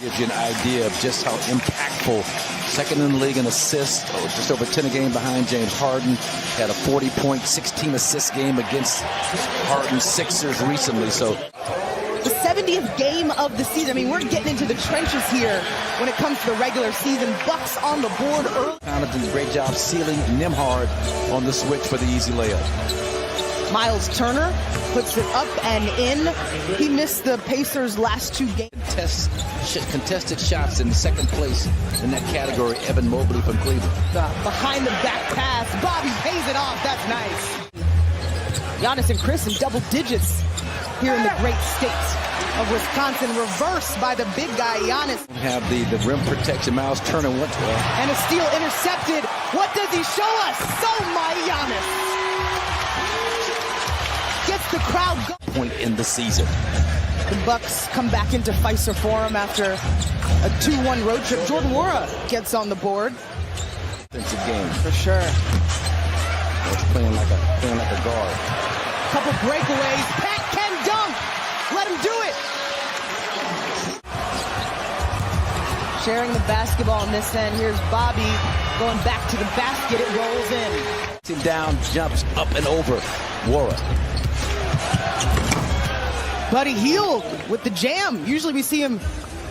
Gives you an idea of just how impactful. Second in the league in assists, just over 10 a game behind James Harden. Had a 40-point, 16-assist game against Harden's Sixers recently. So the 70th game of the season. I mean, we're getting into the trenches here when it comes to the regular season. Bucks on the board early. Connaughton did a great job sealing Nembhard on the switch for the easy layup. Miles Turner puts it up and in. He missed the Pacers' last 2 games. Contested shots in second place in that category. Evan Mobley from Cleveland. Behind the back pass. Bobby pays it off. That's nice. Giannis and Chris in double digits here in the great state of Wisconsin. Reversed by the big guy, Giannis. Have the rim protection. Miles Turner went to it. And a steal intercepted. What does he show us? So my Giannis gets the crowd going. Point in the season. The Bucks come back into Fiserv Forum after a 2-1 road trip. Jordan Nwora gets on the board. Defensive game for sure. He's playing like a guard. Couple breakaways. Pat can dunk. Let him do it. Sharing the basketball on this end. Here's Bobby going back to the basket. It rolls in. Him down, jumps up and over. Nwora. Buddy Hield with the jam. Usually we see him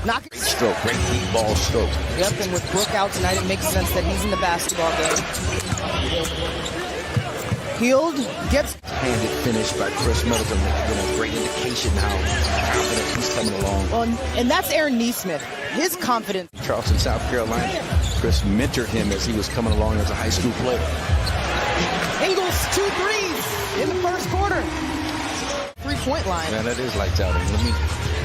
knock it. Stroke, great deep ball stroke. Yep, and with Brook out tonight, it makes sense that he's in the basketball game. Hield gets handed finish by Chris Middleton. A great indication how confident he's coming along. Well, and that's Aaron Nesmith. His confidence. Charleston, South Carolina. Chris mentored him as he was coming along as a high school player. Ingles 2 threes in the first quarter. 3-point line. Man, that is lights out.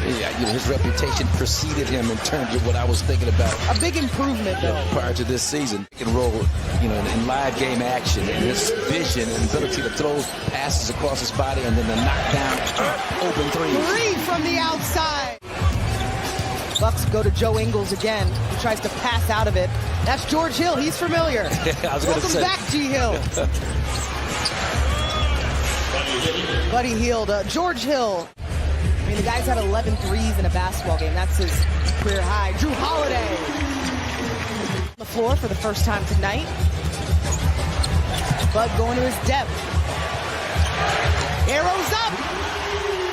His reputation preceded him in terms of what I was thinking about. A big improvement, though. Prior to this season, he can roll, in live game action, and his vision and ability to throw passes across his body and then the knockdown, open three. 3 from the outside. Bucks go to Joe Ingles again. He tries to pass out of it. That's George Hill. He's familiar. Welcome back, G. Hill. Buddy Hield. George Hill. I mean, the guy's had 11 threes in a basketball game. That's his career high. Drew Holiday. On the floor for the first time tonight. Bud going to his depth. Arrows up.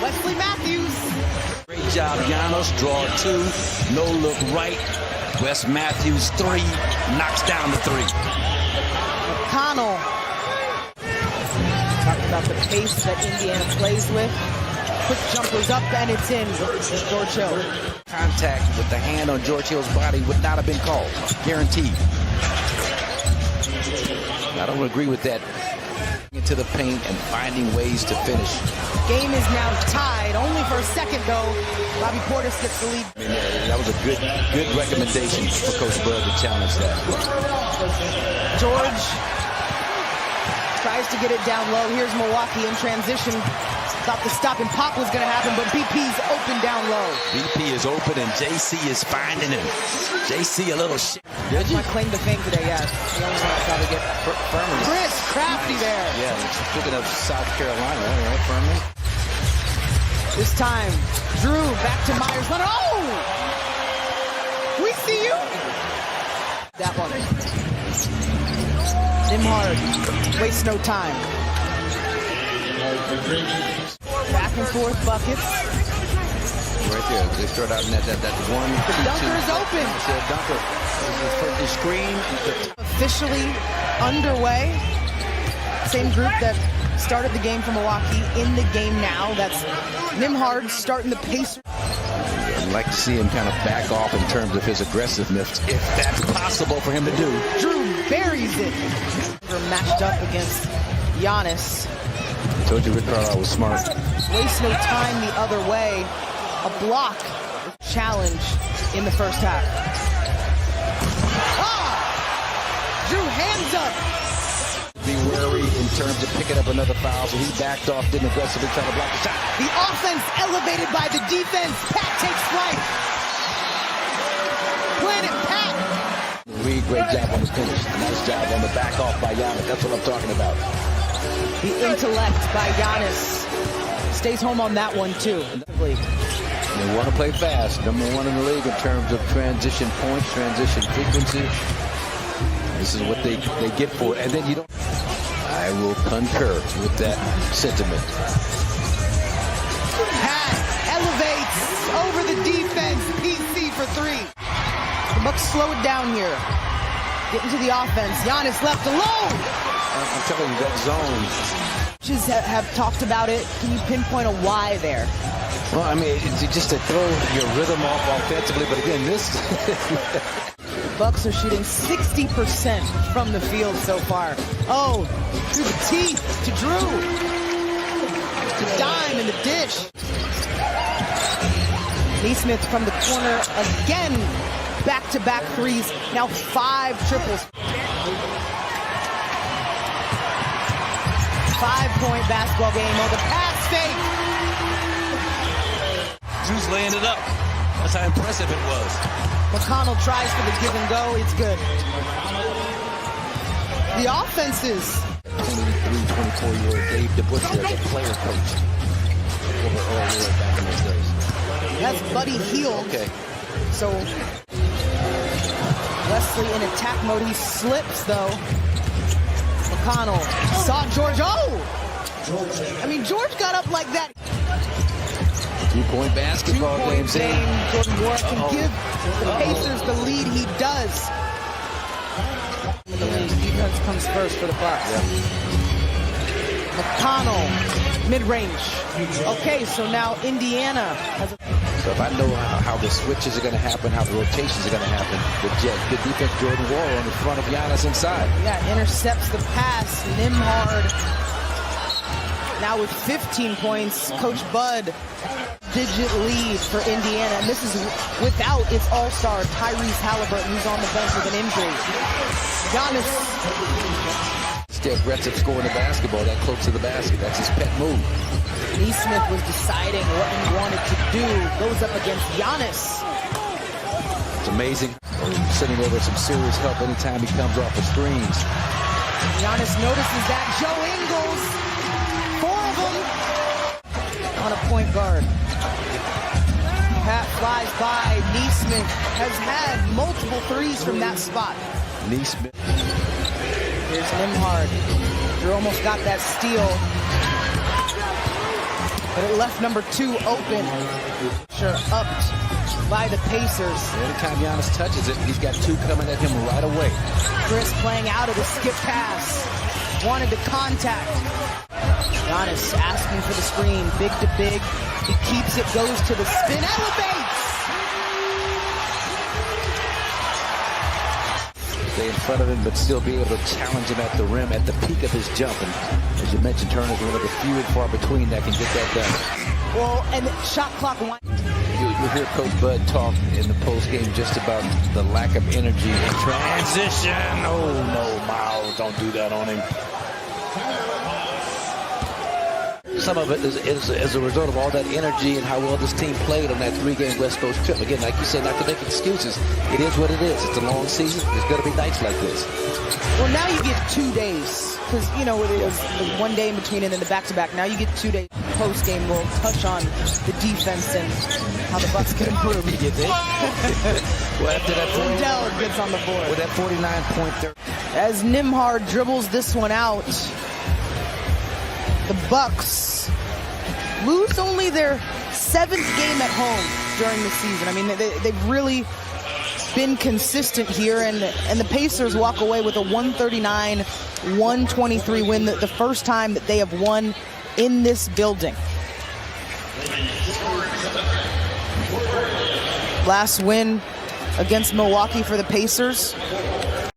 Wesley Matthews. Great job, Giannis. Draw 2. No look right. Wes Matthews 3. Knocks down the 3. McConnell. Talked about the pace that Indiana plays with. Quick jumpers up and it's in. George Hill. Contact with the hand on George Hill's body would not have been called. Guaranteed. I don't agree with that. Into the paint and finding ways to finish. Game is now tied. Only for a second, though. Bobby Portis gets the lead. I mean, that was a good recommendation for Coach Bud to challenge that. George tries to get it down low. Here's Milwaukee in transition. Thought the stop and pop was going to happen, but BP's open down low. BP is open, and JC is finding him. JC a little shit. That's my claim to fame today, yes. The only one I probably get. Furman. Chris Crafty there. Yeah, speaking of South Carolina, right, Furman? This time, Drew back to Myers. Oh! We see you. That one. Nembhard wastes no time. Back and forth buckets. Right there. They throw it out in that 1-2-2. The dunker is open. The dunker. The screen. Officially underway. Same group that started the game for Milwaukee in the game now. That's Nembhard starting the pace. I'd like to see him kind of back off in terms of his aggressiveness, if that's possible for him to do. Drew buries it. They're matched up against Giannis. I told you Rick Carlisle was smart. Waste no time the other way. A block challenge in the first half. Drew hands up. Be wary in terms of picking up another foul, so he backed off, didn't aggressively try to block the shot. The offense elevated by the defense. Pat takes flight. Planet Pat. Reed, great job on the finish. Nice job on the back off by Giannis. That's what I'm talking about. The intellect by Giannis stays home on that one too. They want to play fast. Number 1 in the league in terms of transition points, transition frequency. This is what they get for it. And then you don't. I will concur with that sentiment. Pass elevates over the defense. PC for 3. The Bucks slow it down here. Get into the offense. Giannis left alone. I'm telling you, that zone. Coaches have talked about it. Can you pinpoint a why there? Well, I mean, it's just to throw your rhythm off offensively. But again, this. Bucks are shooting 60% from the field so far. Oh, through the teeth to Drew. The dime in the dish. Neesmith from the corner again. Back-to-back threes. Now 5 triples. 5-point basketball game. Oh, the pass fake. Drew's laying it up. That's how impressive it was. McConnell tries for the give and go. It's good. The offenses. 23, 24-year-old Dave DeBusschere, the player coach. Over earlier back in those days. That's Buddy Hield. Okay. So Wesley in attack mode. He slips though. McConnell saw George. Oh! I mean, George got up like that. 2-point basketball game. Jordan Moore can give the Pacers the lead. He does. The defense comes first for the Bucks. McConnell, mid-range. Okay, so now Indiana has a... So if I know how the switches are going to happen, how the rotations are going to happen, the defense, Jordan Wall on the front of Giannis inside. Yeah, intercepts the pass. Nembhard now with 15 points. Coach Bud, digit lead for Indiana. And this is without its all-star Tyrese Halliburton, who's on the bench with an injury. Giannis. Stay aggressive scoring the basketball that close to the basket. That's his pet move. Neesmith was deciding what he wanted to do. Goes up against Giannis. It's amazing. Sitting over some serious help anytime he comes off the screens. Giannis notices that. Joe Ingles. 4 of them on a point guard. Pat flies by. Neesmith has had multiple threes from that spot. Neesmith. Here's Nembhard. Drew almost got that steal. But it left number 2 open. Sure, upped by the Pacers. Every time Giannis touches it, he's got 2 coming at him right away. Chris playing out of the skip pass. Wanted to contact. Giannis asking for the screen. Big to big. He keeps it, goes to the spin, elevates! Stay in front of him, but still be able to challenge him at the rim at the peak of his jump. And as you mentioned, Turner's one of the few and far between that can get that done. Well, and shot clock one. You hear Coach Bud talk in the postgame just about the lack of energy in transition. Oh, no, Miles, don't do that on him. Some of it is as a result of all that energy and how well this team played on that 3-game West Coast trip. Again, like you said, not to make excuses. It is what it is. It's a long season. There's going to be nights like this. Well, now you get 2 days. Because, you know, it was 1 day in between and then the back-to-back. Now you get 2 days. Post-game, we'll touch on the defense and how the Bucks can improve. You think? Well, after that Odell gets on the board. With that 49.3. As Nembhard dribbles this one out, the Bucks lose only their 7th game at home during the season. I mean, they've really been consistent here, and the Pacers walk away with a 139-123 win, the first time that they have won in this building. Last win against Milwaukee for the Pacers